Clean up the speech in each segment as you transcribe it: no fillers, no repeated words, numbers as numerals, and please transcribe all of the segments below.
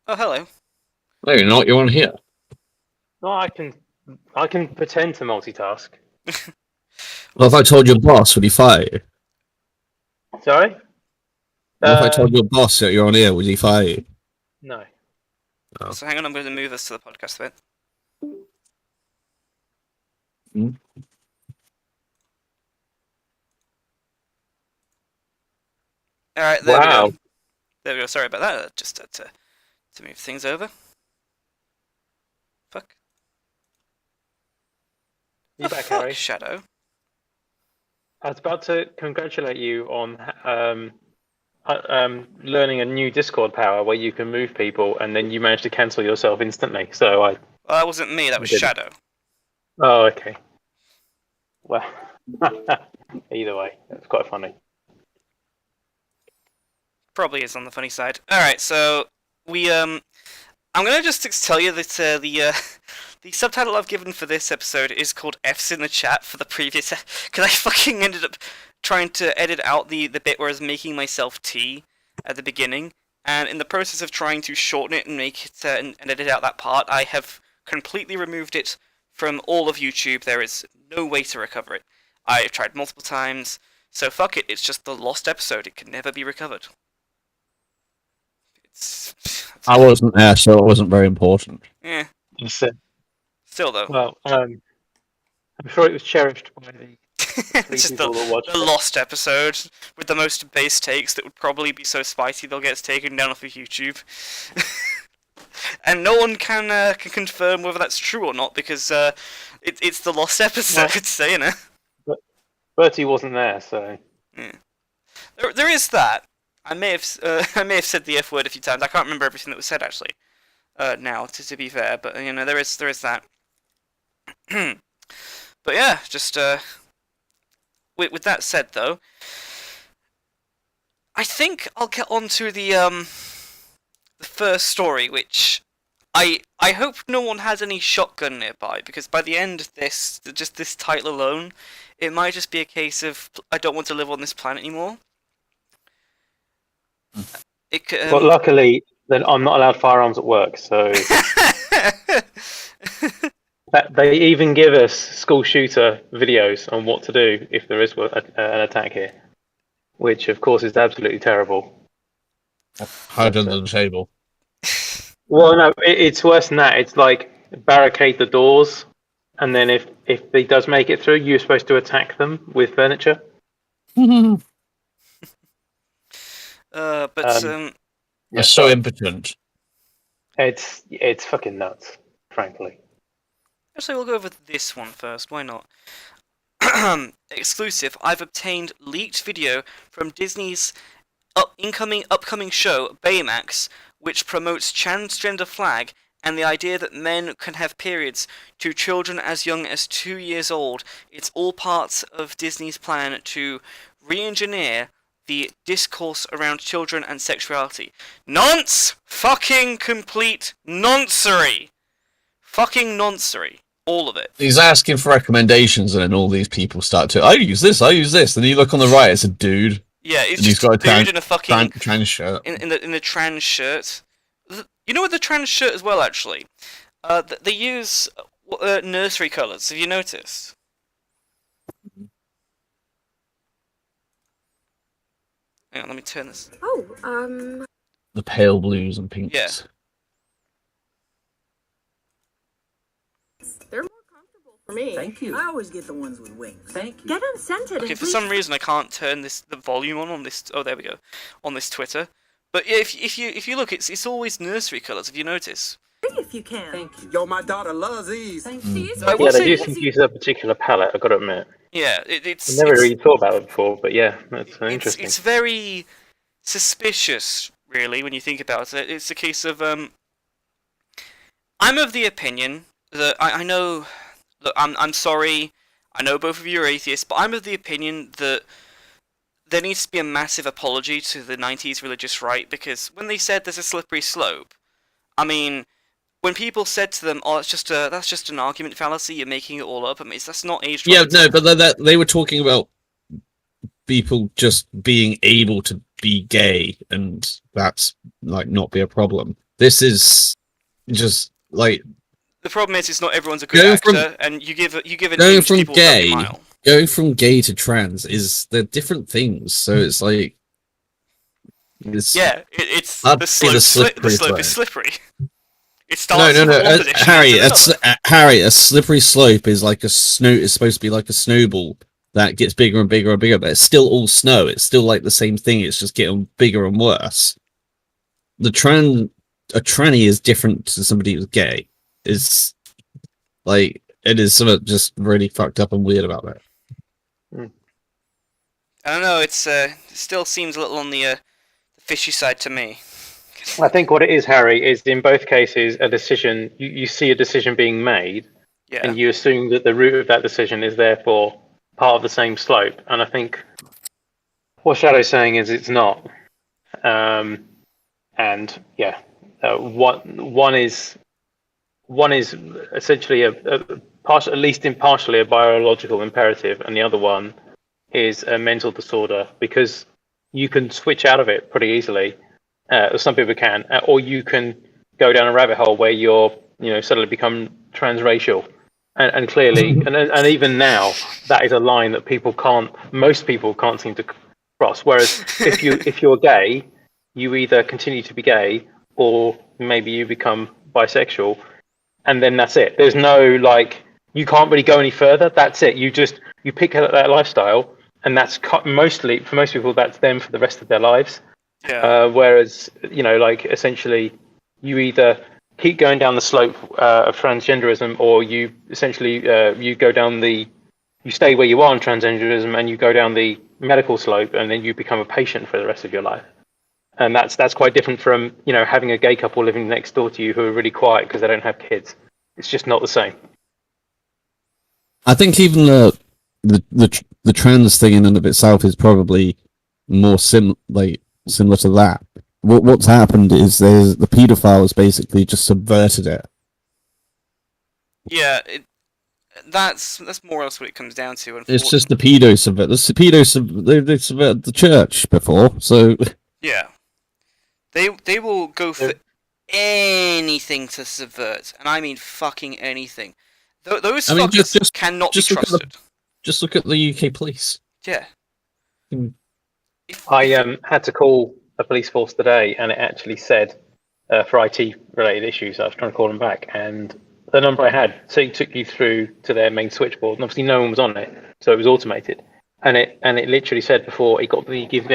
Oh, hello. No, you're not. You're on here. No, I can pretend to multitask. What if I told your boss, would he fire you? Sorry? What if I told your boss that you're on here, would he fire you? No. Oh. So hang on, I'm going to move us to the podcast bit. Hmm? Alright, there we Wow. go. There we go, sorry about that. I just had to move things over. Fuck. You The back, fuck, Harry? Shadow? I was about to congratulate you on learning a new Discord power where you can move people, and then you managed to cancel yourself instantly. So Well, that wasn't me, that was Didn't. Shadow. Oh, okay. Well, either way, that's quite funny. Probably is on the funny side. Alright, so we I'm gonna just tell you that the subtitle I've given for this episode is called F's in the chat for the previous because I fucking ended up trying to edit out the bit where I was making myself tea at the beginning, and in the process of trying to shorten it and make it and edit out that part, I have completely removed it from all of YouTube. There is no way to recover it. I've tried multiple times, so fuck it, it's just the lost episode. It can never be recovered. I wasn't there, so it wasn't very important. Yeah. So, Still though. well, I'm sure it was cherished by the It's just people that watched the it. lost episode with the most base takes that would probably be so spicy they'll get taken down off of YouTube. And no one can confirm whether that's true or not because it's the lost episode, so you know. Bertie wasn't there, so There is that. I may have said the F word a few times. I can't remember everything that was said actually. Now, to be fair, but you know there is that. But yeah, just with that said though, I think I'll get on to the first story, which I hope no one has any shotgun nearby, because by the end of this, just this title alone, it might just be a case of I don't want to live on this planet anymore. It could, but luckily, then I'm not allowed firearms at work, so they even give us school shooter videos on what to do if there is an attack here, which of course is absolutely terrible. Hide under the table. Well, no, it's worse than that. It's like barricade the doors, and then if he does make it through, you're supposed to attack them with furniture. You're so impotent. It's fucking nuts, frankly. Actually, we'll go over this one first. Why not? Exclusive. I've obtained leaked video from Disney's upcoming show Baymax, which promotes transgender flag and the idea that men can have periods to children as young as 2 years old. It's all parts of Disney's plan to re-engineer the discourse around children and sexuality. Nonce! Fucking complete noncery! Fucking noncery. All of it. He's asking for recommendations, and then all these people start to, I use this. And you look on the right, it's a dude. Yeah, it's and just a dude in a fucking trans shirt. In the trans shirt. You know what the trans shirt as well, actually? They use nursery colours. Have you noticed? Hang on, let me turn this. Oh, The pale blues and pinks. Yeah. they're more comfortable for me. Thank you. I always get the ones with wings. Thank you. Get them scented. Okay, and for some reason I can't turn the volume on this. Oh, there we go. On this Twitter. But yeah, if you look, it's always nursery colours. Have you noticed? if you can. Thank you. Yo, my daughter loves these. Thank So you. I will Yeah, say- they do seem to use a particular palette, I've got to admit. Yeah, I've it's never really thought about it before, but yeah, that's interesting. It's very suspicious, really, when you think about it. It's a case of I'm of the opinion that I know. Look, I'm sorry. I know both of you are atheists, but I'm of the opinion that there needs to be a massive apology to the 90s religious right, because when they said there's a slippery slope, I mean, when people said to them, "Oh, that's just an argument fallacy. You're making it all up." I mean, that's not aged. Yeah, right. no, but they were talking about people just being able to be gay, and that's like not be a problem. This is just like The problem is, it's not everyone's a good Going actor, and you give an going inch, from people will gay- a mile. going from gay to trans is they're different things. So it's like it's Yeah, it's I'd the say the slope. The slippery slope is slope. slippery. It starts No. with one position Harry, and ends with another. Harry, a slippery slope is like a snow. It's supposed to be like a snowball that gets bigger and bigger and bigger, but it's still all snow. It's still like the same thing. It's just getting bigger and worse. A tranny is different to somebody who's gay. It's like it is something just really fucked up and weird about that. I don't know. It still seems a little on the fishy side to me. I think what it is, Harry, is in both cases a decision. You see a decision being made, Yeah. and you assume that the root of that decision is therefore part of the same slope. And I think what Shadow's saying is it's not. And yeah, one is essentially at least impartially a biological imperative, and the other one is a mental disorder, because you can switch out of it pretty easily. Or some people can, or you can go down a rabbit hole where you're, suddenly become transracial, and clearly, and even now, that is a line that most people can't seem to cross. Whereas if you're gay, you either continue to be gay, or maybe you become bisexual, and then that's it. There's no you can't really go any further. That's it. You pick that lifestyle, and that's mostly for most people. That's them for the rest of their lives. Yeah. Whereas, essentially, you either keep going down the slope of transgenderism, or you essentially you stay where you are in transgenderism, and you go down the medical slope, and then you become a patient for the rest of your life. And that's quite different from having a gay couple living next door to you who are really quiet because they don't have kids. It's just not the same. I think even the trans thing in and of itself is probably more similar to that. What's happened is the paedophiles basically just subverted it. Yeah. That's more or less what it comes down to. It's just the pedos subvert. They subverted the church before, so Yeah. They will go for anything to subvert, and I mean fucking anything. Those fuckers cannot be trusted. Just look at the UK police. Yeah. I had to call a police force today, and it actually said for IT related issues. I was trying to call them back, and the number I had took you through to their main switchboard, and obviously no one was on it, so it was automated. And it literally said before it gave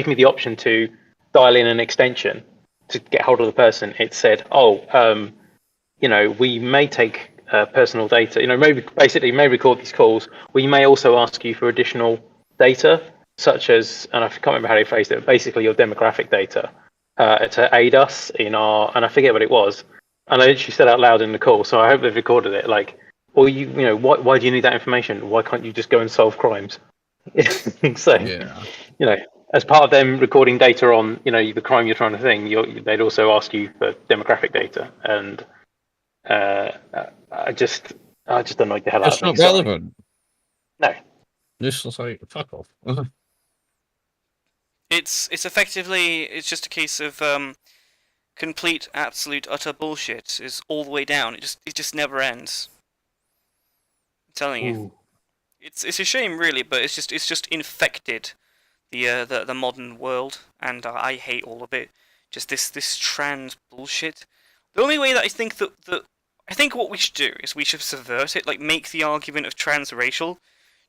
me the option to dial in an extension to get hold of the person. It said, we may take personal data. May record these calls. We may also ask you for additional data, such as, and I can't remember how they phrased it, basically your demographic data to aid us in our, and I forget what it was. And I literally said out loud in the call, so I hope they've recorded it. Why do you need that information? Why can't you just go and solve crimes? So, as part of them recording data on, the crime you're trying to think, they'd also ask you for demographic data, and I just don't like the hell out of it. That's not relevant. No. This is like fuck off. It's effectively, it's just a case of complete, absolute, utter bullshit. Is all the way down. It just never ends. I'm telling you. It's a shame, really, but it's just infected the modern world, and I hate all of it. Just this trans bullshit. The only way that I think I think what we should do is we should subvert it, make the argument of transracial,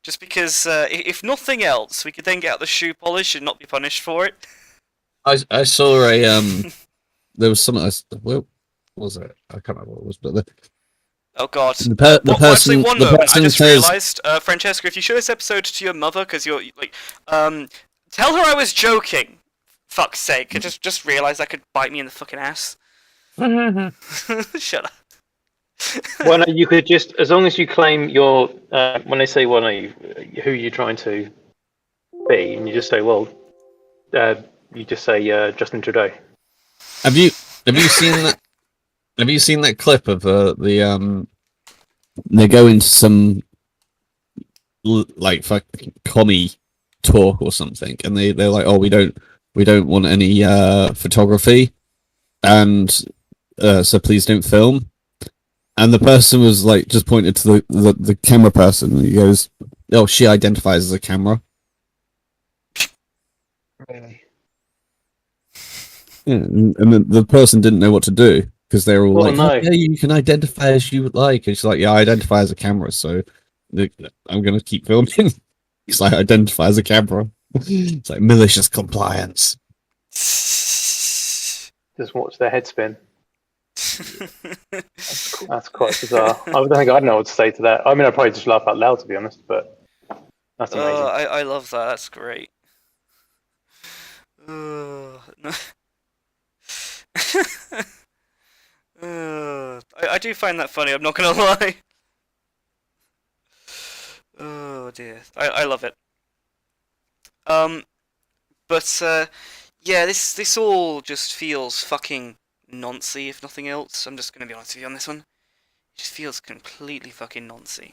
just because if nothing else, we could then get out the shoe polish and not be punished for it. I saw a there was something. What was it? I can't remember what it was, but Oh god. the person. One The moment, I person just says, realised, Francesca, if you show this episode to your mother, because you're tell her I was joking. Fuck's sake! I just realised that could bite me in the fucking ass. Shut up. Well, no, you could just, as long as you claim your, when they say, who you're trying to be, and you just say, Justin Trudeau. Have you seen that? Have you seen that clip of the they go into some fucking commie talk or something, and they're like, oh, we don't want any photography, and so please don't film. And the person was like, just pointed to the camera person, and he goes, "Oh, she identifies as a camera." Really? Yeah, and then the person didn't know what to do because they were all Well, like, no. "Oh, yeah, you can identify as you would like." And she's like, "Yeah, I identify as a camera, so I'm gonna keep filming." He's like, "Identify as a camera." It's like malicious compliance. Just watch their head spin. That's quite bizarre. I don't think I'd know what to say to that. I mean, I'd probably just laugh out loud, to be honest, but that's amazing. I love that. That's great. No. I do find that funny. I'm not gonna lie. Oh dear, I love it. But yeah, this all just feels fucking noncy, if nothing else. I'm just gonna be honest with you on this one. It just feels completely fucking noncy.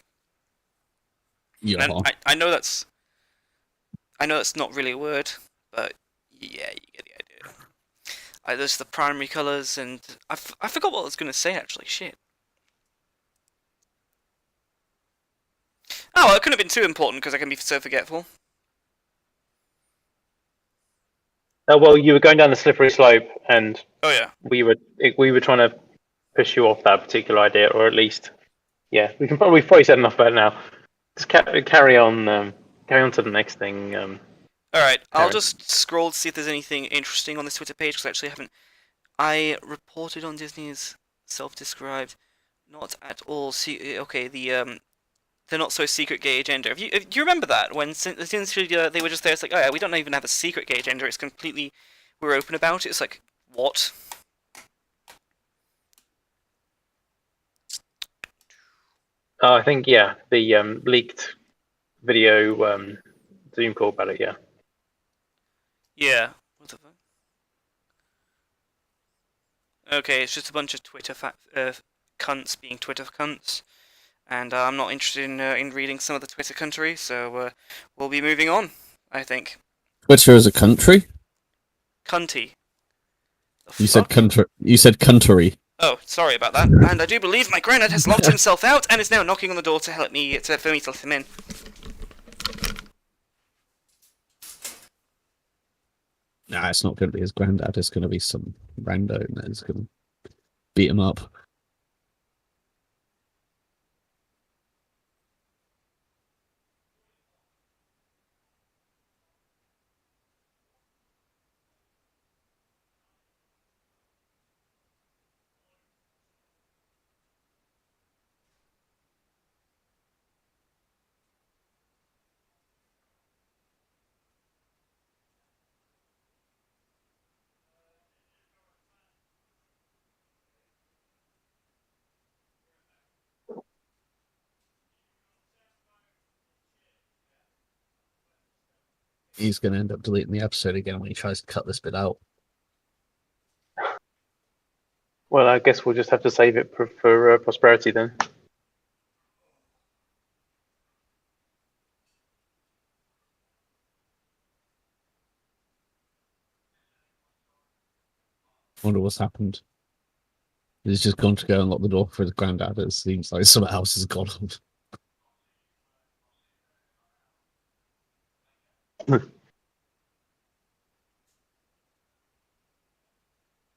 Yeah. And I know that's not really a word, but yeah, you get the idea. There's the primary colours, and I forgot what I was gonna say actually. Shit. Oh, well, it couldn't have been too important because I can be so forgetful. Oh, well, you were going down the slippery slope, and Oh yeah. we were trying to push you off that particular idea, or at least, yeah, we've probably said enough about it now. Just carry on to the next thing. Alright, I'll Aaron. just scroll to see if there's anything interesting on this Twitter page, because I actually haven't. I reported on Disney's self-described, not at all. Okay, the not so secret gay agenda. Do you remember that when essentially they were just there? It's like, oh yeah, we don't even have a secret gay agenda. It's completely, we're open about it. It's like, what? I think the leaked video Zoom call about it. Yeah. Yeah. What the fuck? Okay, it's just a bunch of Twitter cunts being Twitter cunts, and I'm not interested in reading some of the Twitter country, so we'll be moving on, I think. Twitter is a country. Cunty. You said country. You said country. Oh, sorry about that. And I do believe my granddad has locked himself out and is now knocking on the door to help me for me to let him in. Nah, it's not going to be his granddad. It's going to be some rando that's going to beat him up. He's going to end up deleting the episode again when he tries to cut this bit out. Well, I guess we'll just have to save it for prosperity then. Wonder what's happened. He's just gone to go and lock the door for his granddad. It seems like someone else has got him.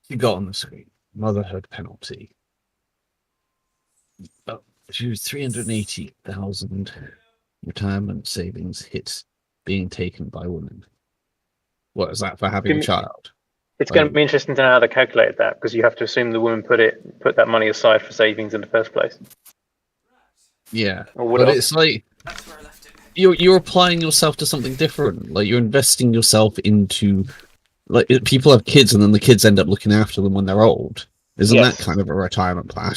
You got on the screen. Motherhood penalty. Oh, she was 380,000 retirement savings hits being taken by women. What is that for having a child? It's going to be interesting to know how they calculated that, because you have to assume the woman put that money aside for savings in the first place. Yeah, Or but it's like That's where I left it. you're applying yourself to something different. Like you're investing yourself into, like, people have kids and then the kids end up looking after them when they're old. Isn't Yes. that kind of a retirement plan?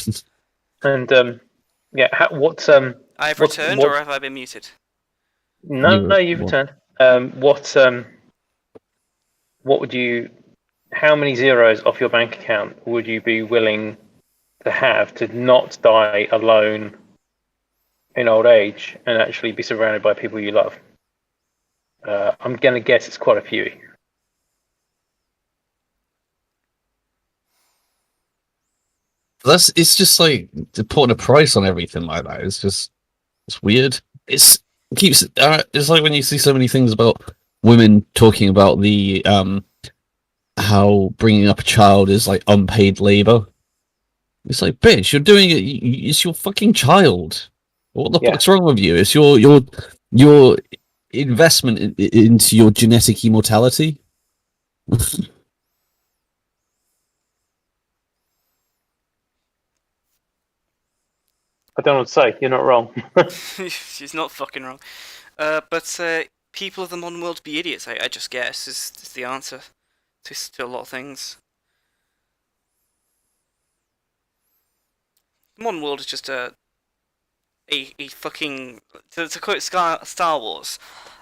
And what's I've what's- returned, what- or have I been muted? no, you've returned. What would you? How many zeros off your bank account would you be willing to have to not die alone in old age and actually be surrounded by people you love? I'm going to guess it's quite a few. It's just like putting a price on everything like that. It's weird. It's like when you see so many things about women talking about the how bringing up a child is like unpaid labor. It's like, bitch, you're doing it. It's your fucking child. What the fuck's wrong with you? It's your investment into your genetic immortality. I don't know what to say. You're not wrong. She's not fucking wrong. But people of the modern world be idiots, I just guess, is the answer to a lot of things. The modern world is just a fucking, to quote Star Wars,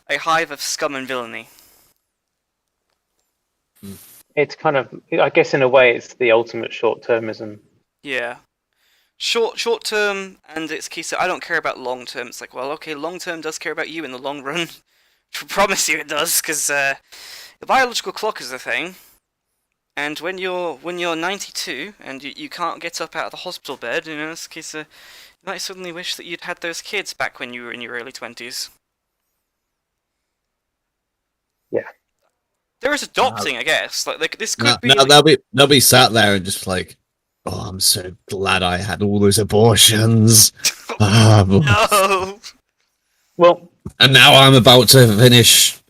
a hive of scum and villainy. It's kind of, I guess, in a way, it's the ultimate short-termism. Yeah. Short term, and it's key. So I don't care about long term. It's like, well, okay, long term does care about you in the long run. I promise you it does, because the biological clock is the thing. And when you're 92 and you can't get up out of the hospital bed, you know, it's a case you might suddenly wish that you'd had those kids back when you were in your early 20s. Yeah. There is adopting, I guess. Like this could be. No, they'll be sat there and just like, oh, I'm so glad I had all those abortions. No. Well, and now I'm about to finish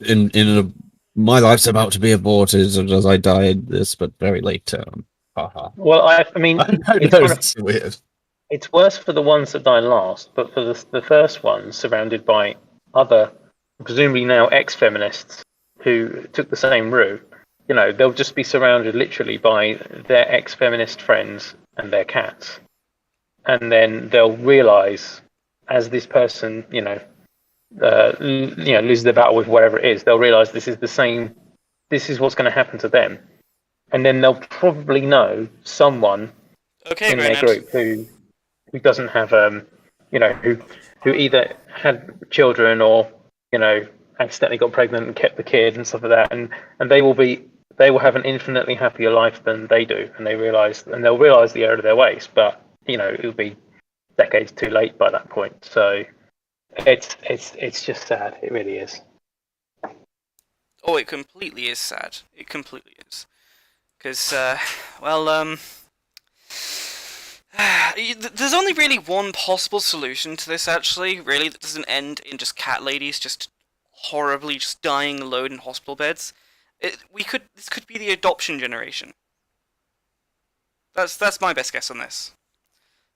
my life's about to be aborted as I die in this, but very late term. well, I mean, it's weird. It's worse for the ones that die last, but for the first ones, surrounded by other, presumably now ex-feminists who took the same route, you know, they'll just be surrounded literally by their ex-feminist friends and their cats. And then they'll realise, as this person, loses their battle with whatever it is, they'll realise this is what's going to happen to them. And then they'll probably know someone in their group who doesn't have, who either had children or, accidentally got pregnant and kept the kid and stuff like that. And they will have an infinitely happier life than they do. And they'll realise the error of their ways. But, it'll be decades too late by that point. So it's just sad. It really is. Oh, it completely is sad. It completely is. Because, there's only really one possible solution to this, actually, really, that doesn't end in just cat ladies just horribly just dying alone in hospital beds. This could be the adoption generation. That's my best guess on this.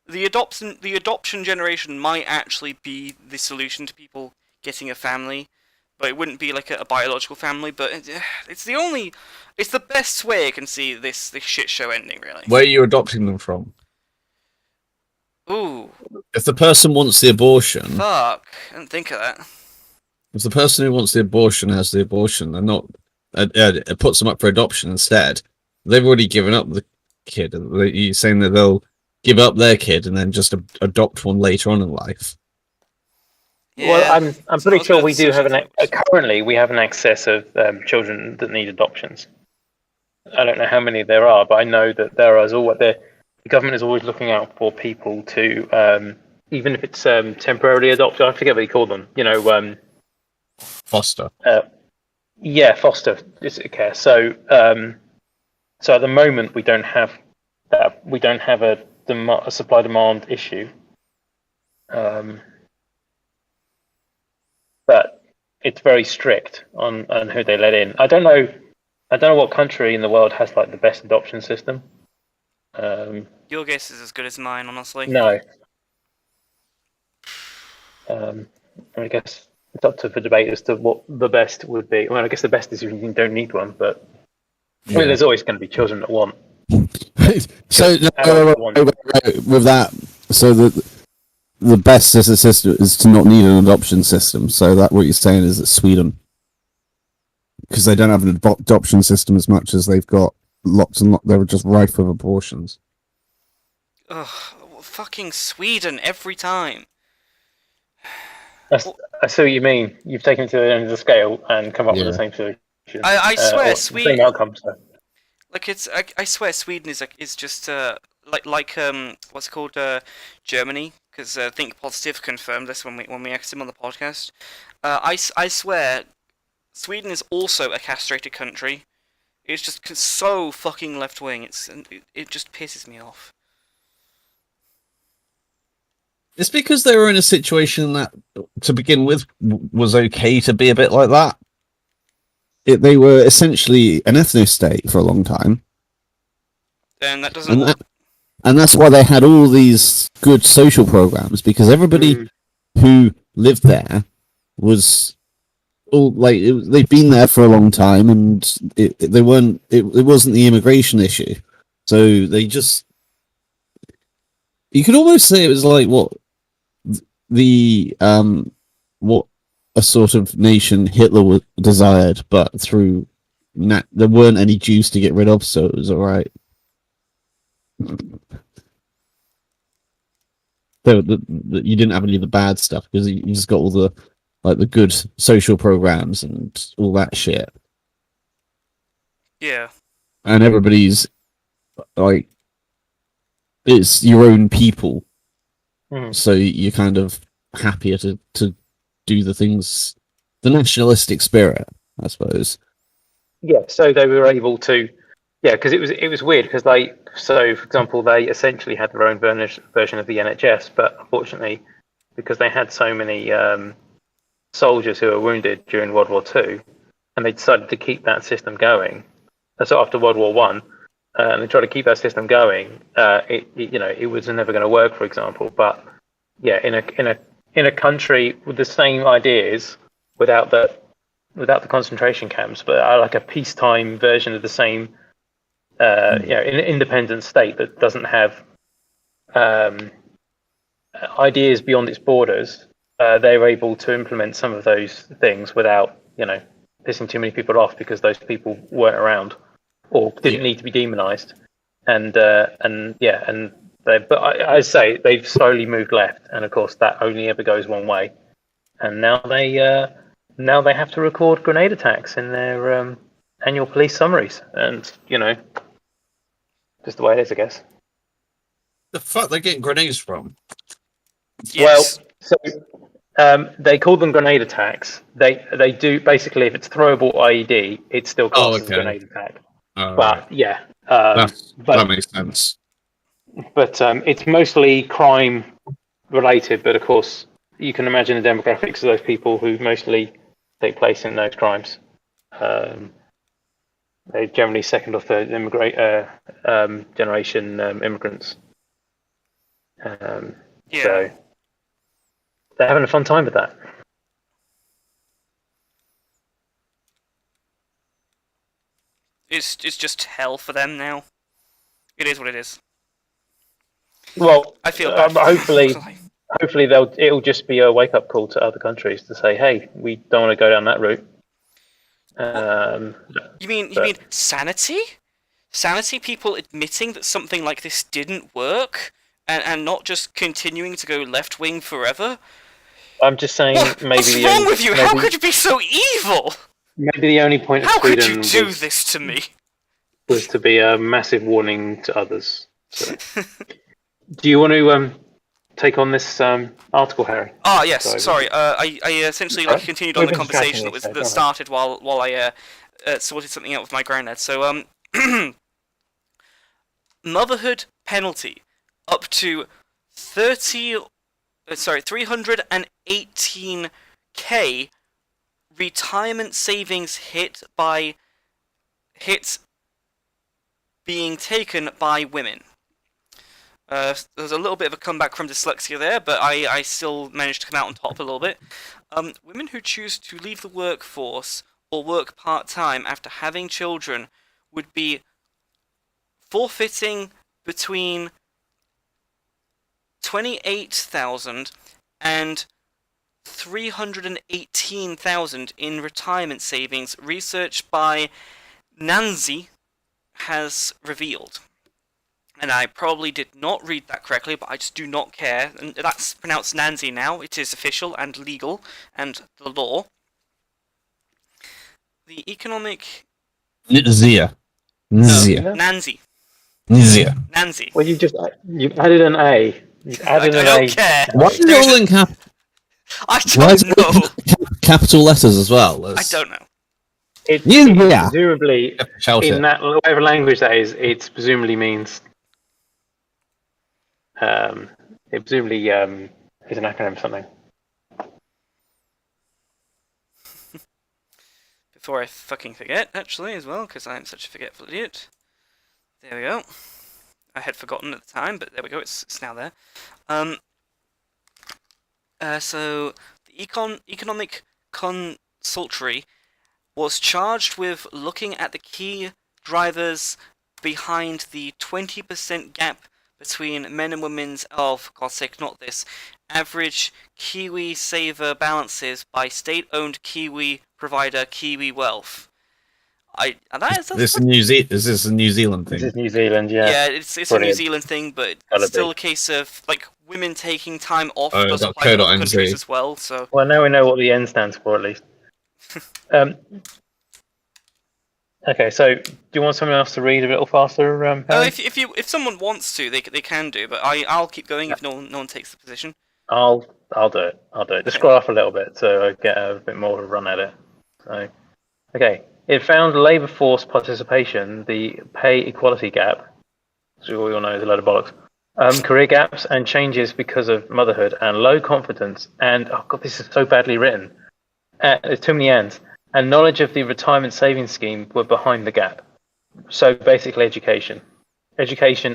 The adoption generation might actually be the solution to people getting a family, but it wouldn't be like a biological family. But it's the best way I can see this shit show ending, really. Where are you adopting them from? Ooh. If the person wants the abortion, fuck, I didn't think of that. If the person who wants the abortion has the abortion, they're not. It puts them up for adoption instead. They've already given up the kid. You're saying that they'll give up their kid and then just adopt one later on in life. Yeah, well, I'm pretty sure we do have currently we have an excess of children that need adoptions. I don't know how many there are, but I know that the government is always looking out for people to even if it's temporarily adopted. I forget what you call them. Foster. Foster care. So at the moment we don't have that. We don't have a supply demand issue. But it's very strict on who they let in. I don't know what country in the world has like the best adoption system. Your guess is as good as mine, honestly. No. I guess it's up for debate as to what the best would be. Well, I guess the best is if you don't need one, but I mean, there's always going to be children that want. So with that, so the best system is to not need an adoption system. So that what you're saying is that Sweden, because they don't have an adoption system as much as they've got lots and lots, they're just rife with abortions. Ugh, fucking Sweden every time. I see what you mean. You've taken it to the end of the scale and come up with the same solution. I swear, Sweden. Same outcome. So. Like I swear, Sweden is just what's it called, Germany, because Think Positive confirmed this when we asked him on the podcast. I swear, Sweden is also a castrated country. It's just so fucking left wing. It just pisses me off. It's because they were in a situation that, to begin with, was okay to be a bit like that. They were essentially an ethno-state for a long time. And that doesn't... And that's why they had all these good social programs, because everybody who lived there was all like they'd been there for a long time, and it wasn't the immigration issue. So they just, you could almost say it was like what a sort of nation Hitler desired, but through there weren't any Jews to get rid of, so it was all right. So you didn't have any of the bad stuff because you just got all the the good social programs and all that shit. Yeah. And everybody's like, it's your own people, so you're kind of happier to do the things, the nationalistic spirit, I suppose. Yeah, so they were able to, because it was weird because for example, they essentially had their own version of the NHS, but unfortunately, because they had so many soldiers who were wounded during World War II, and they decided to keep that system going. So after World War One, and they tried to keep that system going. It was never going to work, for example. But yeah, in a country with the same ideas, without the concentration camps, but like a peacetime version of the same, in an independent state that doesn't have ideas beyond its borders, they were able to implement some of those things without, pissing too many people off because those people weren't around or didn't need to be demonized. But I say they've slowly moved left, and of course that only ever goes one way. And now they have to record grenade attacks in their annual police summaries, and just the way it is, I guess. The fuck they're getting grenades from? Yes. Well, so they call them grenade attacks. They do basically, if it's throwable IED, it still counts as a grenade attack. But yeah, that makes sense. But it's mostly crime related. But of course, you can imagine the demographics of those people who mostly take place in those crimes. They're generally second or third generation immigrants. So they're having a fun time with that. It's just hell for them now. It is what it is. Well, I feel bad. Hopefully it'll just be a wake up call to other countries to say, hey, we don't want to go down that route. You mean sanity? Sanity, people admitting that something like this didn't work and not just continuing to go left wing forever? I'm just saying, What's wrong with you? How could you be so evil? Maybe the only point of How Sweden could you do this to me? Was to be a massive warning to others. So. Do you want to take on this article, Harry? Ah, yes. Sorry. I essentially continued on the conversation that started while I sorted something out with my granddad. So motherhood penalty up to 318k retirement savings hit being taken by women. There's a little bit of a comeback from dyslexia there, but I still managed to come out on top a little bit. Women who choose to leave the workforce or work part-time after having children would be forfeiting between 28,000 and 318,000 in retirement savings, research by Nancy has revealed. And I probably did not read that correctly, but I just do not care. And that's pronounced Nancy now. It is official and legal and the law. The economic... Nancy. Nancy. Easier. Nancy. Well, you've added an A. You've added I an don't A. care. Why is it There's all a- in cap? I Why is don't it all know. capital letters as well? I don't know. It's Yeah. presumably Shout in it. that whatever language that is. It presumably means. It presumably is an acronym for something. Before I fucking forget, actually, as well, because I'm such a forgetful idiot. There we go. I had forgotten at the time, but there we go. It's now there. So the economic consultory was charged with looking at the key drivers behind the 20% gap between men and women's, for God's sake, not this, average Kiwi saver balances by state-owned Kiwi provider Kiwi Wealth. Is this a New Zealand This thing? is New Zealand, yeah. Yeah, it's a New Brilliant. Zealand thing, but Gotta it's still be. a case of like women taking time off Oh, does dot apply to co other dot countries NZ. as well. So Well, now we know what the N stands for, at least. Okay, so do you want someone else to read a little faster? Harry? if someone wants to, they can do, but I'll keep going if no one takes the position. I'll do it. Just Okay. scroll up a little bit so I get a bit more of a run at it. So, okay, it found labour force participation, the pay equality gap, which we all know is a load of bollocks, career gaps and changes because of motherhood and low confidence, and oh god, this is so badly written. There's too many ends. And knowledge of the retirement savings scheme were behind the gap. So basically, education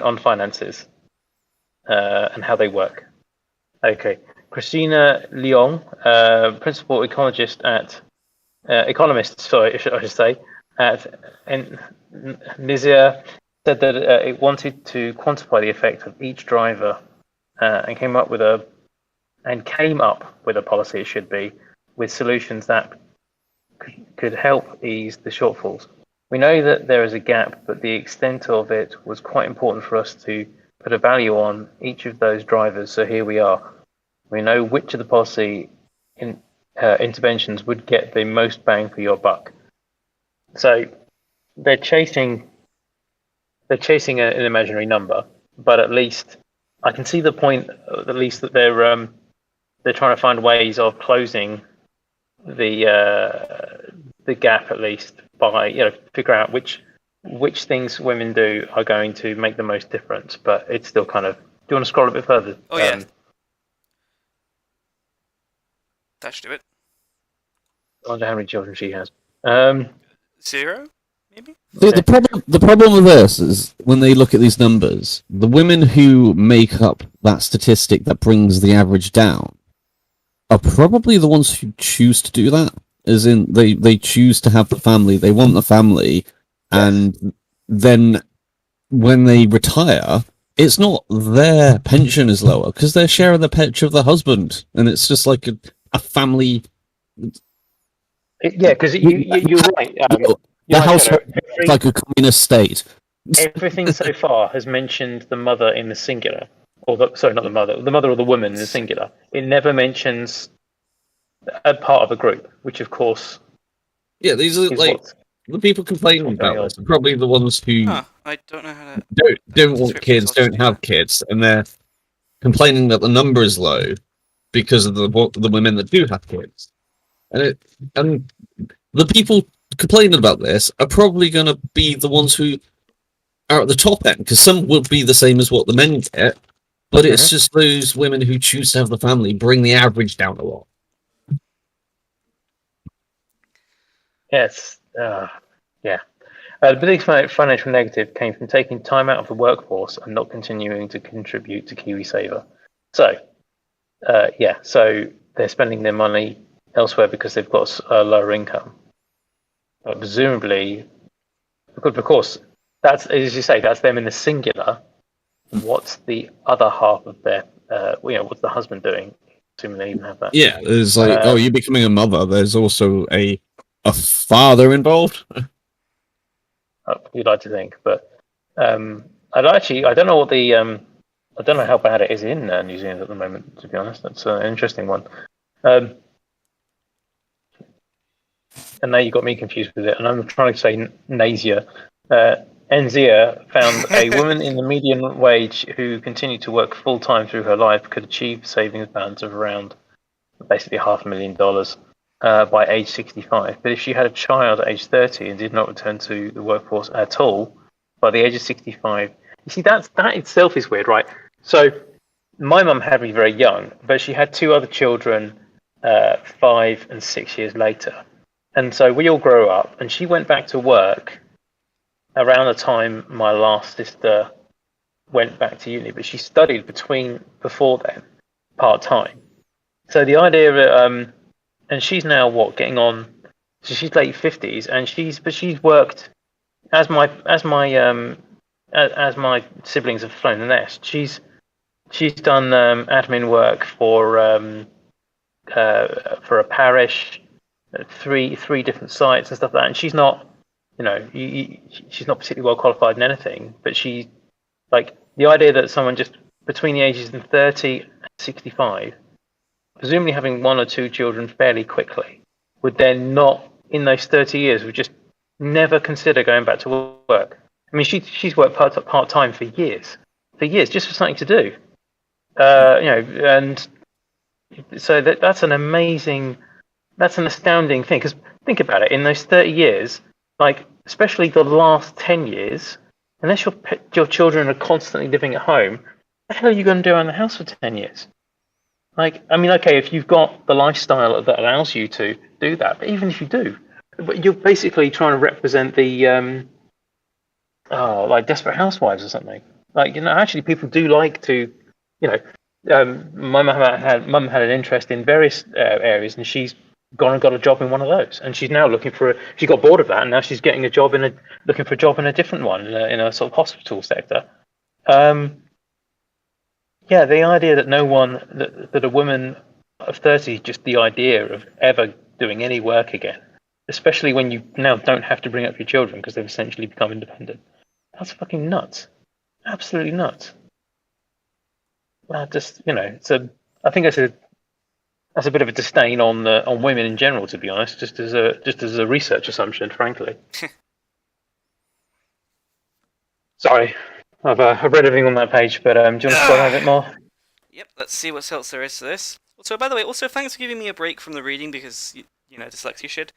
on finances, and how they work. Okay, Christina Leong, principal economist, sorry, I should say, at NISIA, said that it wanted to quantify the effect of each driver, and came up with a policy, it should be, with solutions that could help ease the shortfalls. We know that there is a gap, but the extent of it was quite important for us to put a value on each of those drivers. So here we are. We know which of the policy interventions would get the most bang for your buck. So they're chasing an imaginary number, but at least I can see the point. At least that they're trying to find ways of closing the gap, at least by figure out which things women do are going to make the most difference. But it's still kind of. Do you want to scroll a bit further? Oh yeah, that should do it. I wonder how many children she has. 0, maybe. The problem with this is when they look at these numbers, the women who make up that statistic that brings the average down are probably the ones who choose to do that. As in, they choose to have the family, they want the family, and then when they retire, it's not their pension is lower because they're sharing the pension of the husband, and it's just like a family. Yeah, because you're right. The household is like a communist state. Everything so far has mentioned the mother in the singular, sorry, not the mother or the woman in the singular. It never mentions a part of a group, which of course. Yeah, these are like the people complaining about this. Are probably the ones who I don't know how to. don't want kids, don't have kids, and they're complaining that the number is low because of the women that do have kids, and the people complaining about this are probably going to be the ones who are at the top end, because some will be the same as what the men get, but it's just those women who choose to have the family bring the average down a lot. Yes, yeah. The big financial negative came from taking time out of the workforce and not continuing to contribute to KiwiSaver. So, so they're spending their money elsewhere because they've got a lower income. Presumably, because of course, that's, as you say, that's them in the singular. What's the other half of their, what's the husband doing? Assuming they even have that. Yeah, there's like, you're becoming a mother. There's also a father involved. You'd like to think, but I don't know what the, I don't know how bad it is in New Zealand at the moment. To be honest, that's an interesting one. And now you got me confused with it, and I'm trying to say Nasia, Enzia found a woman in the median wage who continued to work full time through her life could achieve a savings balance of around basically $500,000 by age 65. But if she had a child at age 30 and did not return to the workforce at all by the age of 65, you see that itself is weird, right? So my mum had me very young, but she had two other children 5 and 6 years later. And so we all grew up, and she went back to work around the time my last sister went back to uni, but she studied before then, part-time. So the idea of, and she's now getting on, so she's late 50s, and she's worked, as my siblings have flown the nest, she's done admin work for a parish, three different sites and stuff like that, and she's not, she's not particularly well qualified in anything, but she, like, the idea that someone just between the ages of 30 and 65, presumably having one or two children fairly quickly, would then not, in those 30 years, would just never consider going back to work. I mean, she's worked part-time for years, just for something to do. And so that's an astounding thing, because think about it, in those 30 years, like, especially the last 10 years, unless your children are constantly living at home, what the hell are you going to do around the house for 10 years? Like, I mean, okay, if you've got the lifestyle that allows you to do that, but even if you do, you're basically trying to represent the, like Desperate Housewives or something. Like, actually people do like to, my mum had an interest in various areas, and she's gone and got a job in one of those, and she's now she got bored of that, and now she's getting looking for a job in a different one, in a sort of hospital sector. Yeah, the idea that that a woman of 30, just the idea of ever doing any work again, especially when you now don't have to bring up your children because they've essentially become independent, that's fucking nuts. Absolutely nuts. Just, I think that's a bit of a disdain on women in general, to be honest, just as a research assumption, frankly. Sorry, I've read everything on that page, but do you want to explain a bit more? Yep, let's see what else there is to this. So, by the way, also thanks for giving me a break from the reading, because dyslexia shit.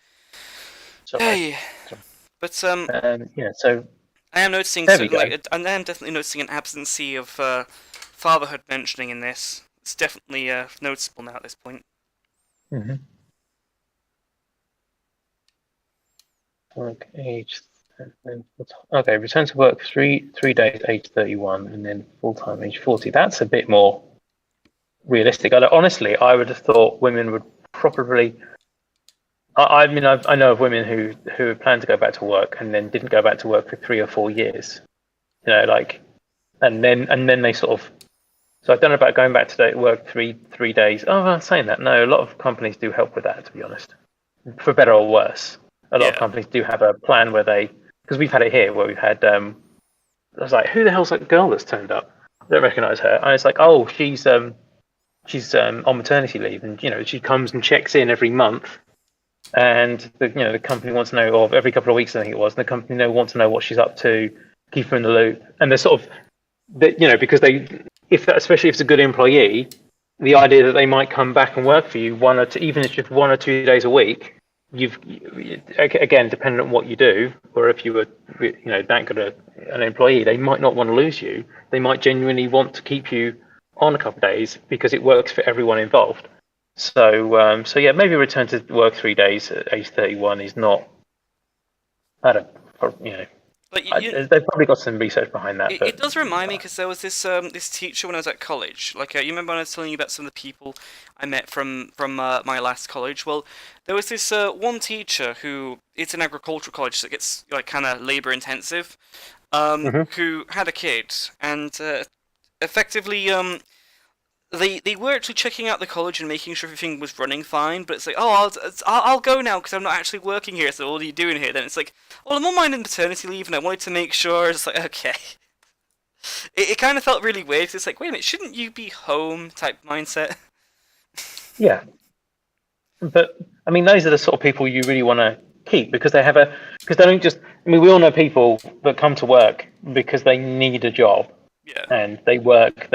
Sorry. Hey, but so I am noticing I am definitely noticing an absence of fatherhood mentioning in this. It's definitely noticeable now at this point. Mm-hmm. Work age. Okay, return to work 3 days, age 31, and then full time, age 40. That's a bit more realistic. Honestly, I would have thought women would probably. I mean, I know of women who planned to go back to work and then didn't go back to work for 3 or 4 years. And then they sort of. So I don't know about going back to work three days. Oh, I'm saying that. No, a lot of companies do help with that, to be honest, for better or worse. A lot of companies do have a plan where because we've had it here where we've had. I was like, who the hell's that girl that's turned up? I don't recognise her. And it's like, oh, she's on maternity leave, and she comes and checks in every month, and the company wants to know, or every couple of weeks I think it was, and the company wants to know what she's up to, keep her in the loop, and they're sort of, because especially if it's a good employee, the idea that they might come back and work for you even if it's just 1 or 2 days a week. Again, depending on what you do, or if you were that good an employee, they might not want to lose you. They might genuinely want to keep you on a couple of days because it works for everyone involved. So yeah, maybe return to work 3 days at age 31 is not. But they've probably got some research behind that. It does remind me, because there was this teacher when I was at college. Like, you remember when I was telling you about some of the people I met from my last college? Well, there was this one teacher who, it's an agricultural college, so it gets kind of labor intensive, who had a kid, and effectively they were actually checking out the college and making sure everything was running fine, but it's like, oh, I'll go now because I'm not actually working here, so what are you doing here? Then it's like, well, I'm on my maternity leave and I wanted to make sure. It's like, okay. It kind of felt really weird. It's like, wait a minute, shouldn't you be home type mindset? Yeah. But, I mean, those are the sort of people you really want to keep, because they don't I mean, we all know people that come to work because they need a job, Yeah. and they work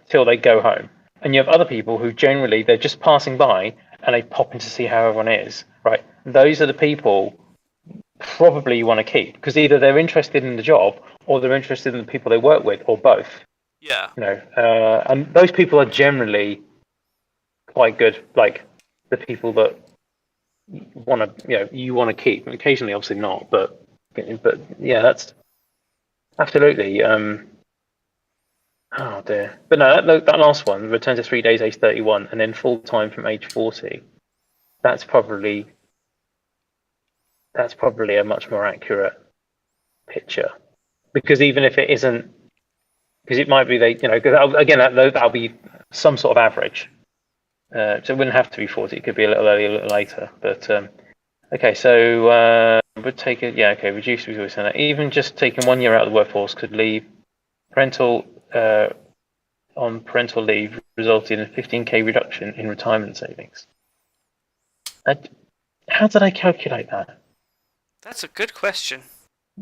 till they go home. And you have other people who generally they're just passing by and they pop in to see how everyone is, right? Those are the people probably you want to keep, because either they're interested in the job or they're interested in the people they work with, or both. Yeah. And those people are generally quite good, like the people that you want to keep. Occasionally, obviously not, but yeah, that's absolutely. Oh dear, but no, that last one, return to 3 days age 31, and then full time from age 40. That's probably a much more accurate picture, because even if it isn't, because it might be because again that'll be some sort of average. So it wouldn't have to be 40. It could be a little earlier, a little later. But okay, so would take it. Yeah, okay. Reduce. We always say that. Even just taking 1 year out of the workforce could leave parental on parental leave, resulting in a 15k reduction in retirement savings. How did I calculate that? That's a good question.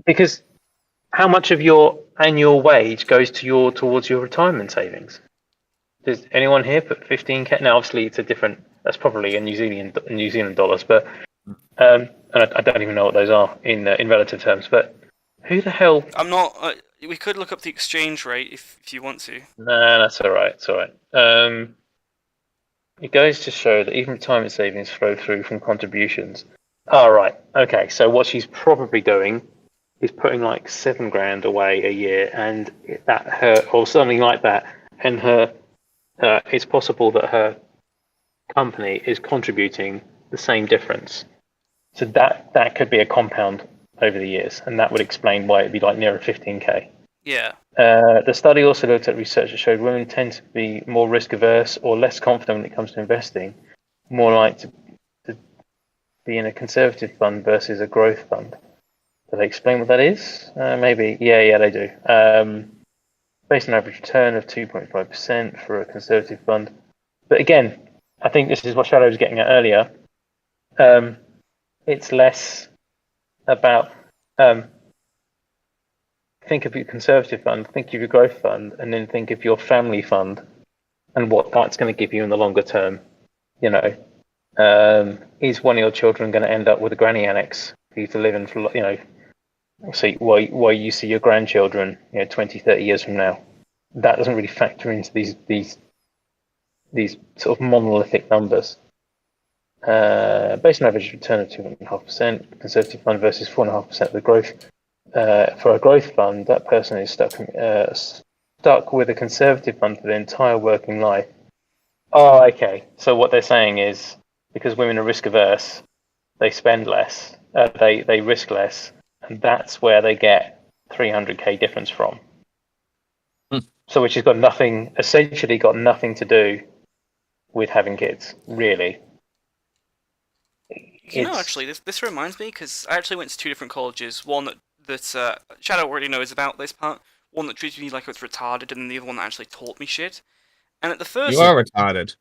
Because how much of your annual wage goes towards your retirement savings? Does anyone here put 15k? Now, obviously, it's a different. That's probably in New Zealand dollars, but and I don't even know what those are in relative terms. But who the hell? I'm not. We could look up the exchange rate if you want to. Nah, that's all right. It's all right. It goes to show that even retirement savings flow through from contributions. All right. Okay. So what she's probably doing is putting like $7,000 away a year, and or something like that, and her. It's possible that her company is contributing the same difference. So that could be a compound over the years, and that would explain why it'd be like nearer 15k. Yeah. The study also looked at research that showed women tend to be more risk averse or less confident when it comes to investing, more like to be in a conservative fund versus a growth fund. Do they explain what that is? Maybe. Yeah, they do. Based on average return of 2.5% for a conservative fund. But again, I think this is what Shadow was getting at earlier. It's less about think of your conservative fund, think of your growth fund, and then think of your family fund and what that's going to give you in the longer term. Is one of your children going to end up with a granny annex for you to live in for, see while you see your grandchildren 20, 30 years from now? That doesn't really factor into these sort of monolithic numbers. Based on average return of 2.5%, conservative fund versus 4.5% of the growth. For a growth fund, that person is stuck with a conservative fund for their entire working life. Oh, okay. So what they're saying is, because women are risk averse, they spend less, they risk less, and that's where they get 300k difference from. So which has essentially got nothing to do with having kids, really. Actually, this reminds me, because I actually went to 2 different colleges. One that Shadow already knows about this part. One that treated me like I was retarded, and then the other one that actually taught me shit. And at the first, You are retarded.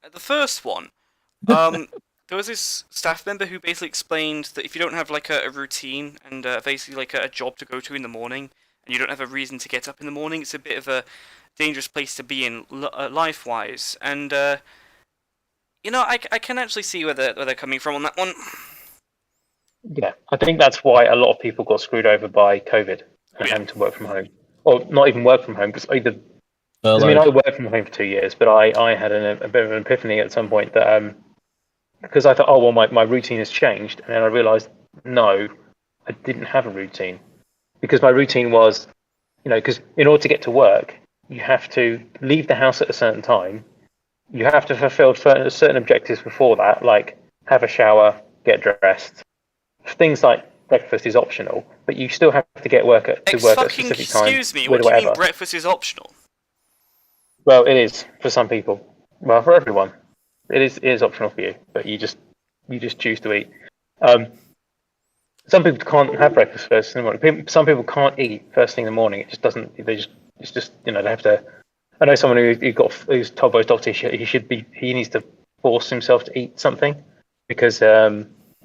At the first one, there was this staff member who basically explained that if you don't have like a routine and basically like a job to go to in the morning, and you don't have a reason to get up in the morning, it's a bit of a dangerous place to be in life-wise. And I can actually see where they're coming from on that one. Yeah, I think that's why a lot of people got screwed over by COVID and having to work from home, or not even work from home, because I worked from home for 2 years, but I had a bit of an epiphany at some point that because I thought, oh well, my routine has changed, and then I realised no, I didn't have a routine, because my routine was, because in order to get to work, you have to leave the house at a certain time, you have to fulfil certain objectives before that, like have a shower, get dressed. Things like breakfast is optional, but you still have to get to work at a specific time. Excuse me, what do you mean breakfast is optional? Well, it is for some people. Well, for everyone, it is optional for you, but you just choose to eat. Some people can't have breakfast first thing in the morning. Some people can't eat first thing in the morning. It just doesn't. They have to. I know someone who's told by his doctor he needs to force himself to eat something because.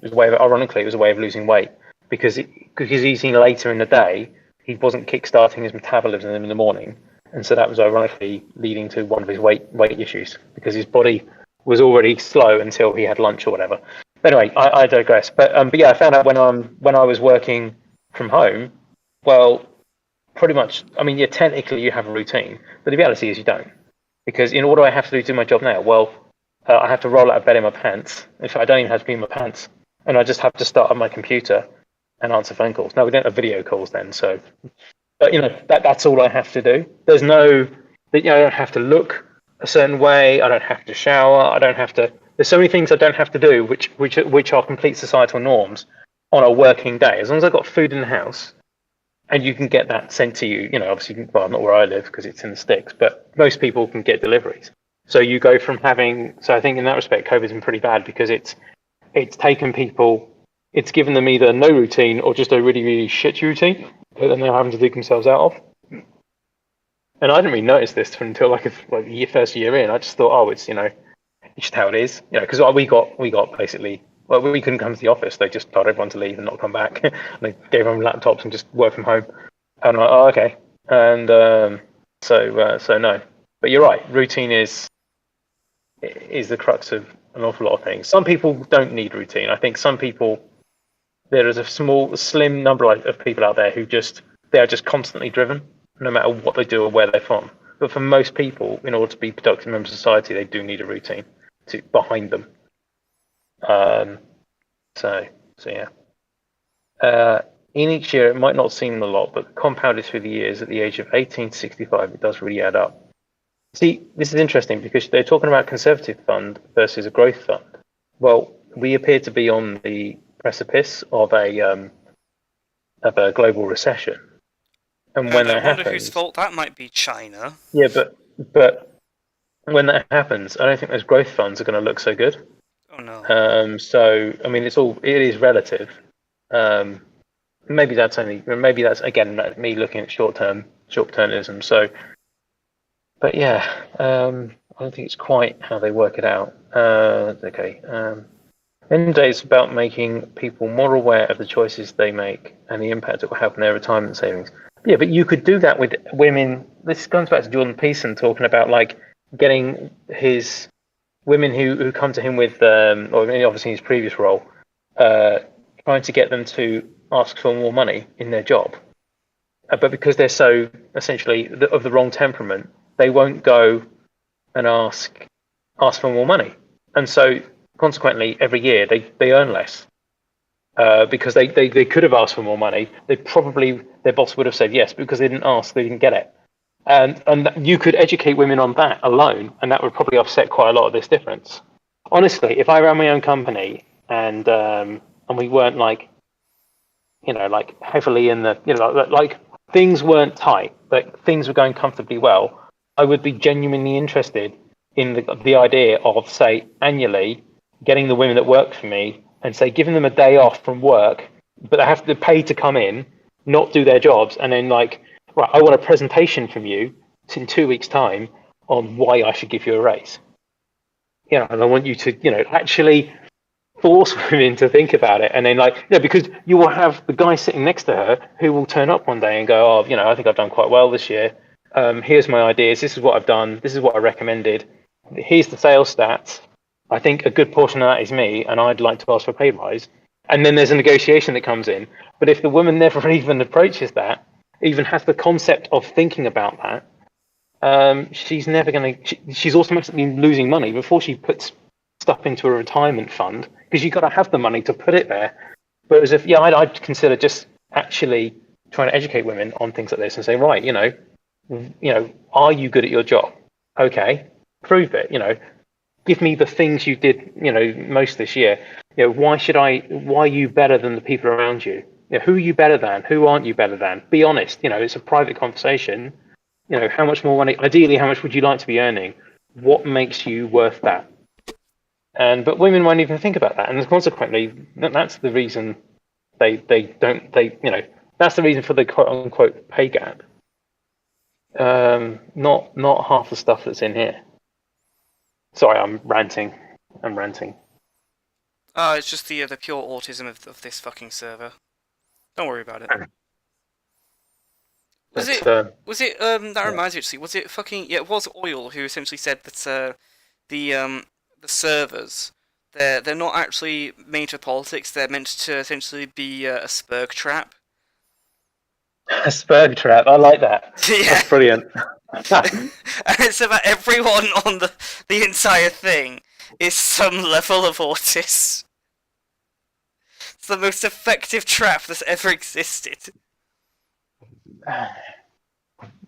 It was a way of losing weight. because he's eating later in the day, he wasn't kickstarting his metabolism in the morning, and so that was ironically leading to one of his weight issues because his body was already slow until he had lunch or whatever. But anyway, I digress. But yeah, I found out when I was working from home, well, pretty much. I mean, yeah, technically you have a routine, but the reality is you don't, because in order I have to do my job now, well, I have to roll out of bed in my pants. In fact, I don't even have to be in my pants, and I just have to start on my computer and answer phone calls. Now we don't have video calls then, so. But that's all I have to do. There's no, I don't have to look a certain way. I don't have to shower. I don't have to. There's so many things I don't have to do, which are complete societal norms on a working day. As long as I've got food in the house, and you can get that sent to you. Obviously, well, not where I live because it's in the sticks, but most people can get deliveries. So you go from having. So I think in that respect, COVID's been pretty bad because it's taken people. It's given them either no routine or just a really, really shit routine that then they're having to dig themselves out of. And I didn't really notice this until like the first year in. I just thought, oh, it's just how it is. Because we got basically, well, we couldn't come to the office. They just told everyone to leave and not come back. And they gave them laptops and just work from home. And I'm like, oh, okay. And so no. But you're right. Routine is the crux of an awful lot of things. Some people don't need routine. I think some people. There is a slim number of people out there who they are just constantly driven, no matter what they do or where they're from. But for most people, in order to be productive members of society, they do need a routine behind them. So yeah. In each year, it might not seem a lot, but compounded through the years, at the age of 18 to 65, it does really add up. See, this is interesting because they're talking about conservative fund versus a growth fund. Well, we appear to be on the precipice of a global recession, and when that happens, I wonder whose fault that might be. China. Yeah, but when that happens, I don't think those growth funds are going to look so good. Oh no. So I mean, it is relative. Maybe that's again me looking at short-termism. So, but yeah, I don't think it's quite how they work it out. Okay. End of the day, it's about making people more aware of the choices they make and the impact it will have on their retirement savings. Yeah, but you could do that with women. This comes back to Jordan Peterson talking about like getting his women who come to him with, or obviously his previous role, trying to get them to ask for more money in their job. But because they're so essentially of the wrong temperament, they won't go and ask for more money, and so. Consequently, every year they earn less because they could have asked for more money. Their boss would have said yes, because they didn't ask, they didn't get it. And you could educate women on that alone, and that would probably offset quite a lot of this difference. Honestly, if I ran my own company and we weren't like heavily in the like things weren't tight, but things were going comfortably well, I would be genuinely interested in the idea of, say, annually getting the women that work for me and say giving them a day off from work, but they have to pay to come in, not do their jobs, and then like, right, I want a presentation from you in 2 weeks' time on why I should give you a raise. And I want you to, actually force women to think about it, and then because you will have the guy sitting next to her who will turn up one day and go, oh, I think I've done quite well this year. Here's my ideas. This is what I've done. This is what I recommended. Here's the sales stats. I think a good portion of that is me, and I'd like to ask for a pay rise. And then there's a negotiation that comes in. But if the woman never even approaches that, even has the concept of thinking about that, she's never going to. She's automatically losing money before she puts stuff into a retirement fund, because you've got to have the money to put it there. Whereas I'd consider just actually trying to educate women on things like this and say, right, are you good at your job? Okay, prove it. Give me the things you did, most this year. Why are you better than the people around you? Who are you better than? Who aren't you better than? Be honest. It's a private conversation. How much more money, ideally, how much would you like to be earning? What makes you worth that? But women won't even think about that. And consequently, that's the reason that's the reason for the quote unquote pay gap. Not half the stuff that's in here. Sorry, I'm ranting. It's just the pure autism of this fucking server. Don't worry about it. Was But, it? Was it? That yeah. reminds me. Actually, was it fucking? Yeah, it was Oil who essentially said that the servers they're not actually made for politics. They're meant to essentially be a spurg trap. A Spurg trap. I like that. Yeah. That's brilliant. And it's about everyone on the entire thing is some level of autist. It's the most effective trap that's ever existed. Yeah,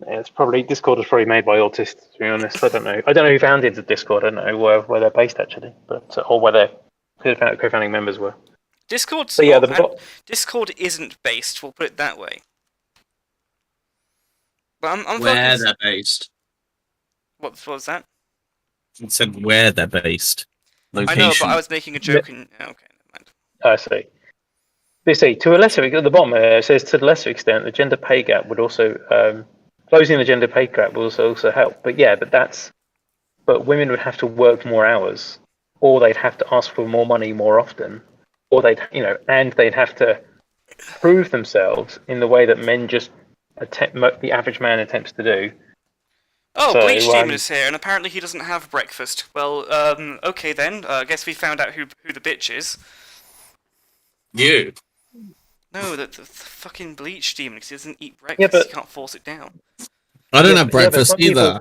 it's probably Discord was probably made by autists. To be honest, I don't know. I don't know who founded the Discord. I don't know where they're based actually, but or where their co-founding members were. Discord's But yeah, not, Discord isn't based. We'll put it that way. But I'm Where fucking. they're based. What was that? It said where they're based. Location. I know, but I was making a joke. And okay, never mind. I see. But see, to a lesser at the bottom it says to the lesser extent, the gender pay gap would also closing the gender pay gap will also help. But yeah, but women would have to work more hours, or they'd have to ask for more money more often, or and they'd have to prove themselves in the way that men just the average man attempts to do. Oh, So, Bleach Demon is here, and apparently he doesn't have breakfast. Well, okay then. I guess we found out who the bitch is. You. No, the fucking Bleach Demon, because he doesn't eat breakfast. Yeah, but- You can't force it down. I don't Yeah, have but- yeah, but breakfast some people- either.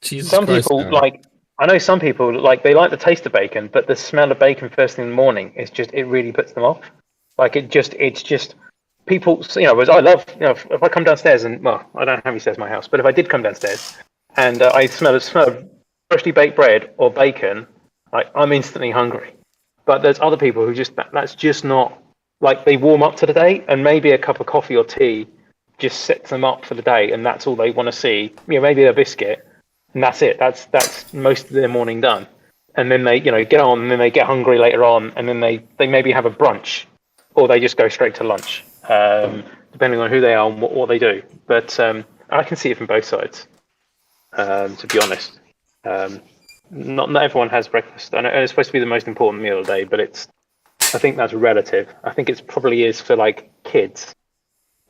Jesus Some Christ, people Aaron. I know some people they like the taste of bacon, but the smell of bacon first thing in the morning it really puts them off. Like it's just people. Whereas I love if I come downstairs and I don't have any stairs in my house, but if I did come downstairs and I smell of freshly baked bread or bacon, I'm instantly hungry. But there's other people who that's just not like they warm up to the day, and maybe a cup of coffee or tea just sets them up for the day, and that's all they want to see. Maybe a biscuit. And that's it. That's most of their morning done. And then they, get on, and then they get hungry later on, and then they maybe have a brunch, or they just go straight to lunch, depending on who they are and what they do. But I can see it from both sides, to be honest. Not everyone has breakfast. I know it's supposed to be the most important meal of the day, but I think that's relative. I think it probably is for kids.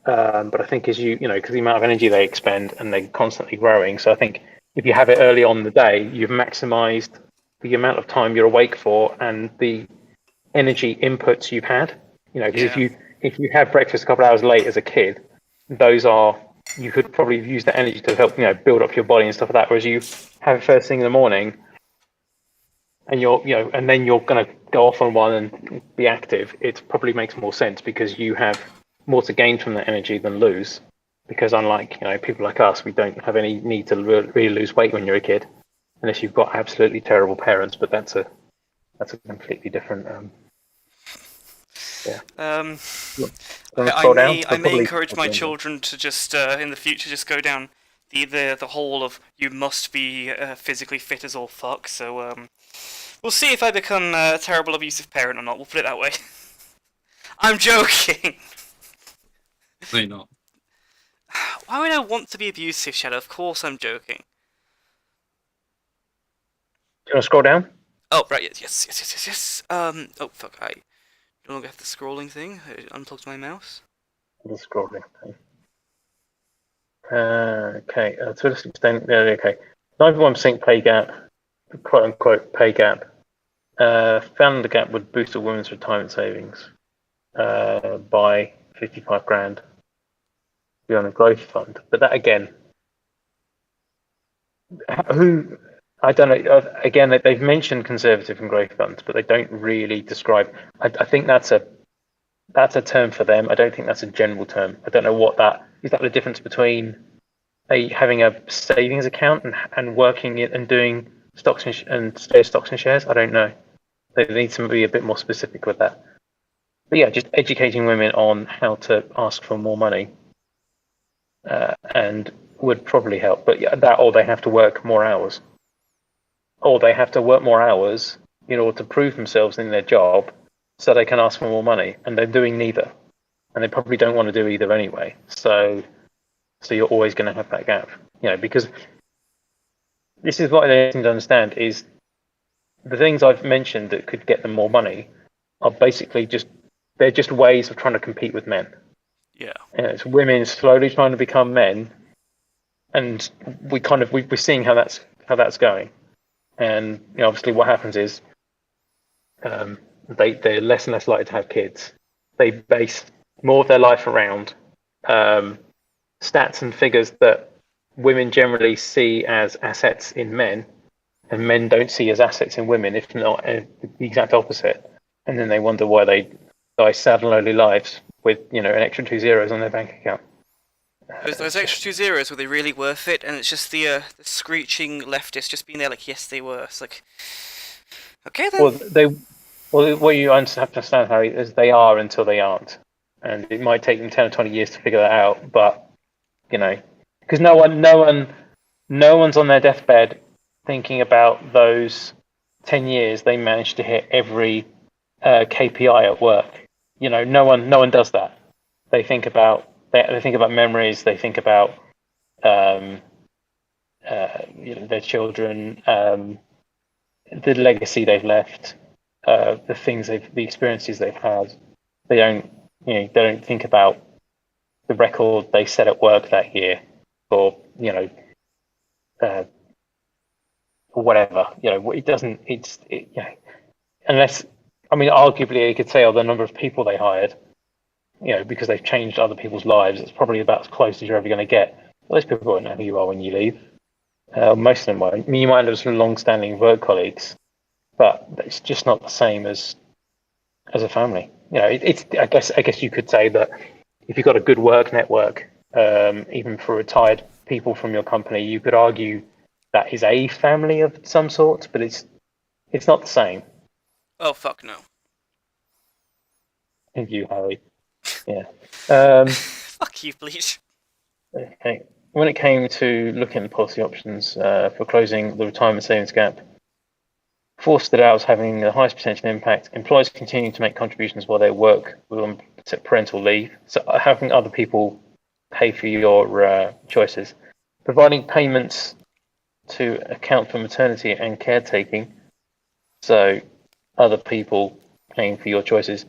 But I think because the amount of energy they expend and they're constantly growing. So I think if you have it early on in the day, you've maximized the amount of time you're awake for and the energy inputs you've had. Because if you have breakfast a couple of hours late as a kid, you could probably use that energy to help build up your body and stuff like that. Whereas you have it first thing in the morning, and and then you're gonna go off on one and be active. It probably makes more sense because you have more to gain from that energy than lose. Because unlike people like us, we don't have any need to really lose weight when you're a kid, unless you've got absolutely terrible parents. But that's a completely different. I may encourage my children to just in the future just go down the hole of you must be physically fit as all fuck. So we'll see if I become a terrible abusive parent or not. We'll put it that way. I'm joking. No, not. Why would I want to be abusive, Shadow? Of course I'm joking. Do you want to scroll down? Oh, right, yes. Oh, fuck, I no longer have the scrolling thing. I unplugged my mouse. The scrolling thing. Okay, to a certain extent, okay. 91% pay gap, quote unquote pay gap. Found the gap would boost a women's retirement savings by 55 grand. On a growth fund, but that again, I don't know. Again, they've mentioned conservative and growth funds, but they don't really describe. I think that's a term for them. I don't think that's a general term. I don't know what that is. That the difference between having a savings account and working it and doing stocks and shares? I don't know. They need to be a bit more specific with that. But yeah, just educating women on how to ask for more money. And would probably help, but that or they have to work more hours, in order to prove themselves in their job, so they can ask for more money. And they're doing neither, and they probably don't want to do either anyway. So you're always going to have that gap, because this is what they need to understand is the things I've mentioned that could get them more money are basically just they're just ways of trying to compete with men. Yeah. And it's women slowly trying to become men, and we're seeing how that's going. And obviously, what happens is they're less and less likely to have kids. They base more of their life around stats and figures that women generally see as assets in men, and men don't see as assets in women, if not the exact opposite. And then they wonder why they die sad and lonely lives with an extra 2 zeros on their bank account. Those extra 2 zeros, were they really worth it? And it's just the screeching leftists just being there like, yes, they were. It's like, okay then. What you have to understand, Harry, is they are until they aren't, and it might take them 10 or 20 years to figure that out. But because no one's on their deathbed thinking about those 10 years they managed to hit every KPI at work. No one does that. They think about memories. They think about their children, the legacy they've left, the experiences they've had. They don't think about the record they set at work that year, or whatever. It doesn't. Unless, arguably you could say, the number of people they hired, because they've changed other people's lives. It's probably about as close as you're ever going to get. Those people won't know who you are when you leave. Most of them won't. You might have some long-standing work colleagues, but it's just not the same as a family. I guess you could say that if you've got a good work network, even for retired people from your company, you could argue that is a family of some sort, but it's not the same. Oh, fuck no. Thank you, Harry. Yeah. Fuck you, please. Okay. When it came to looking at policy options for closing the retirement savings gap, four stood out as having the highest potential impact. Employers continuing to make contributions while they work on parental leave, so having other people pay for your choices. Providing payments to account for maternity and caretaking, so other people paying for your choices.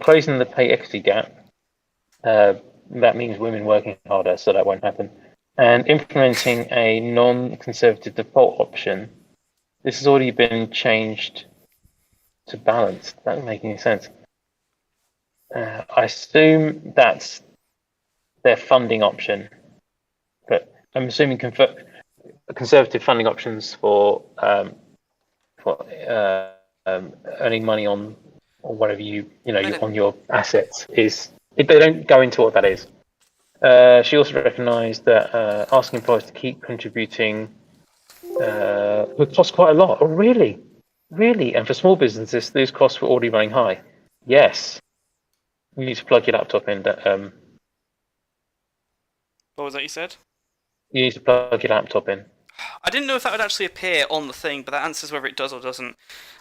Closing the pay equity gap, that means women working harder, so that won't happen. And implementing a non-conservative default option. This has already been changed to balanced. That doesn't make any sense. I assume that's their funding option, but I'm assuming conservative funding options for earning money on or whatever on your assets they don't go into what that is. She also recognised that asking employers to keep contributing would cost quite a lot. Oh, really? And for small businesses, those costs were already running high. Yes. You need to plug your laptop in. What was that you said? You need to plug your laptop in. I didn't know if that would actually appear on the thing, but that answers whether it does or doesn't.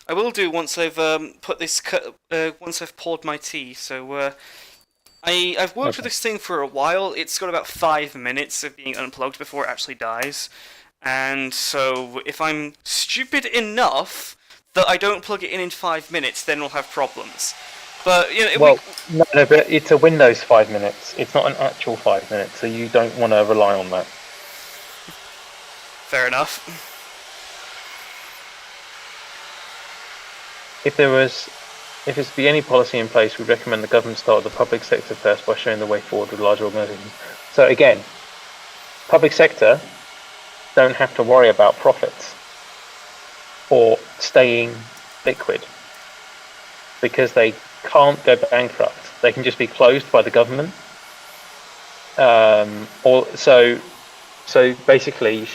I will do once I've once I've poured my tea. So I've worked with this thing for a while. It's got about 5 minutes of being unplugged before it actually dies, and so if I'm stupid enough that I don't plug it in 5 minutes, then we'll have problems. But no, but it's a Windows 5 minutes. It's not an actual 5 minutes, so you don't want to rely on that. Fair enough. If there's to be any policy in place, we recommend the government start with the public sector first by showing the way forward with larger organisations. So again, public sector don't have to worry about profits or staying liquid because they can't go bankrupt. They can just be closed by the government. So basically,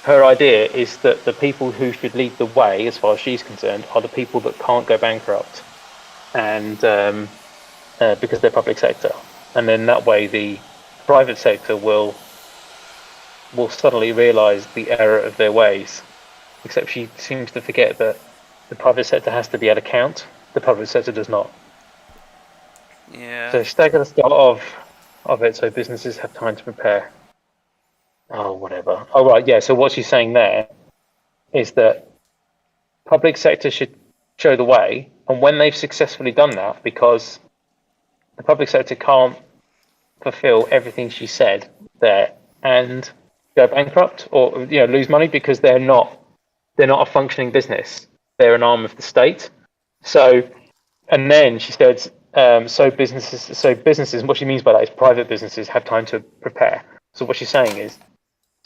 her idea is that the people who should lead the way, as far as she's concerned, are the people that can't go bankrupt, and because they're public sector, and then that way the private sector will suddenly realise the error of their ways. Except she seems to forget that the private sector has to be at account. The public sector does not. Yeah. So stagger the start of it so businesses have time to prepare. Oh, whatever. Oh, right, yeah. So what she's saying there is that public sector should show the way, And when they've successfully done that, because the public sector can't fulfill everything she said there and go bankrupt or lose money because they're not a functioning business. They're an arm of the state. So, and then she said, so businesses, and what she means by that is private businesses have time to prepare. So what she's saying is,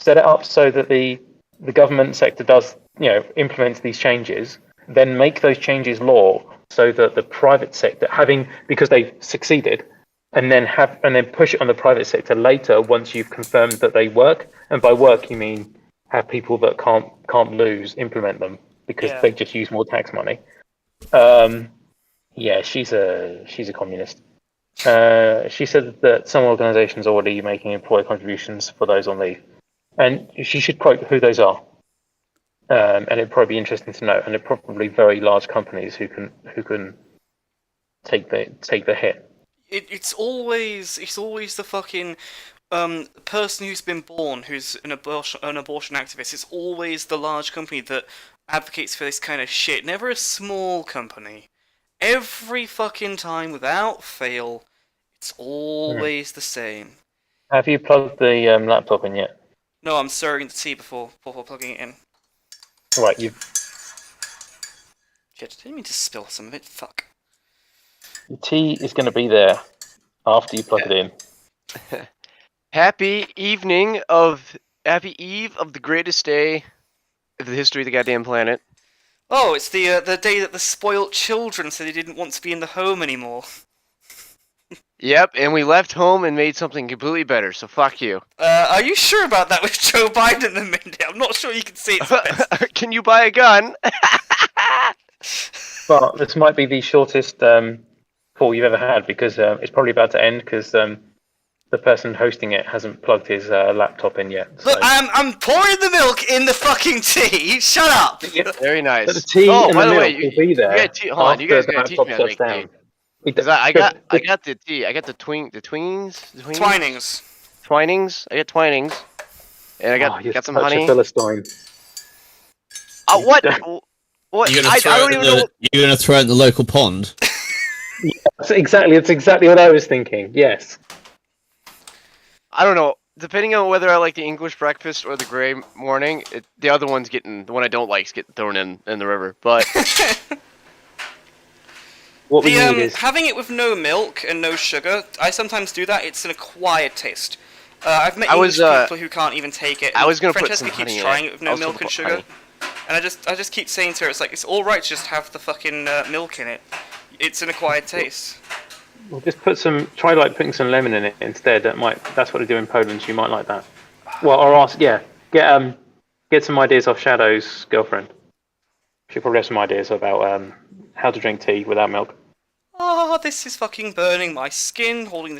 set it up so that the government sector does, implements these changes, then make those changes law so that the private sector, because they've succeeded, and then push it on the private sector later once you've confirmed that they work. And by work you mean have people that can't lose implement them because they just use more tax money. She's a communist. She said that some organisations are already making employer contributions for those on leave, and she should quote who those are. And it'd probably be interesting to know. And they're probably very large companies who can take the hit. It's always the fucking person who's been born who's an abortion activist. It's always the large company that advocates for this kind of shit. Never a small company. Every fucking time, without fail, it's always the same. Have you plugged the laptop in yet? No, I'm stirring the tea before plugging it in. Right, Shit, I didn't mean to spill some of it. Fuck. the tea is going to be there after you plug it in. Happy eve of the greatest day of the history of the goddamn planet. Oh, it's the day that the spoilt children said they didn't want to be in the home anymore. Yep, and we left home and made something completely better, so fuck you. Are you sure about that with Joe Biden in the minute? I'm not sure you can say it's best. Can you buy a gun? But this might be the shortest call you've ever had because it's probably about to end because the person hosting it hasn't plugged his laptop in yet. So. Look, I'm pouring the milk in the fucking tea. Shut up. Very nice. But the tea oh, and by the the milk way, will be there. hold on, you guys gotta teach me how to make down. tea. Because I got the tea. I got the twinings. Twinings. Twinings. I got twinings. And I got some honey. A Philistine. What? What? You're I don't even know. You're gonna throw it in the local pond. That's exactly what I was thinking. Yes. I don't know. Depending on whether I like the English breakfast or the grey morning, the other one's the one I don't like is getting thrown in the river. But what we need is having it with no milk and no sugar. I sometimes do that. It's an acquired taste. I've met English people who can't even take it. I was gonna put Francesca some honey keeps in trying it. it with no milk and sugar, and I just keep saying to her, it's like it's all right to just have the fucking milk in it. It's an acquired taste. Well, just try putting some lemon in it instead. That's what they do in Poland. So you might like that. Well, or get some ideas off Shadow's girlfriend. She'll probably have some ideas about how to drink tea without milk. Oh, this is fucking burning my skin, holding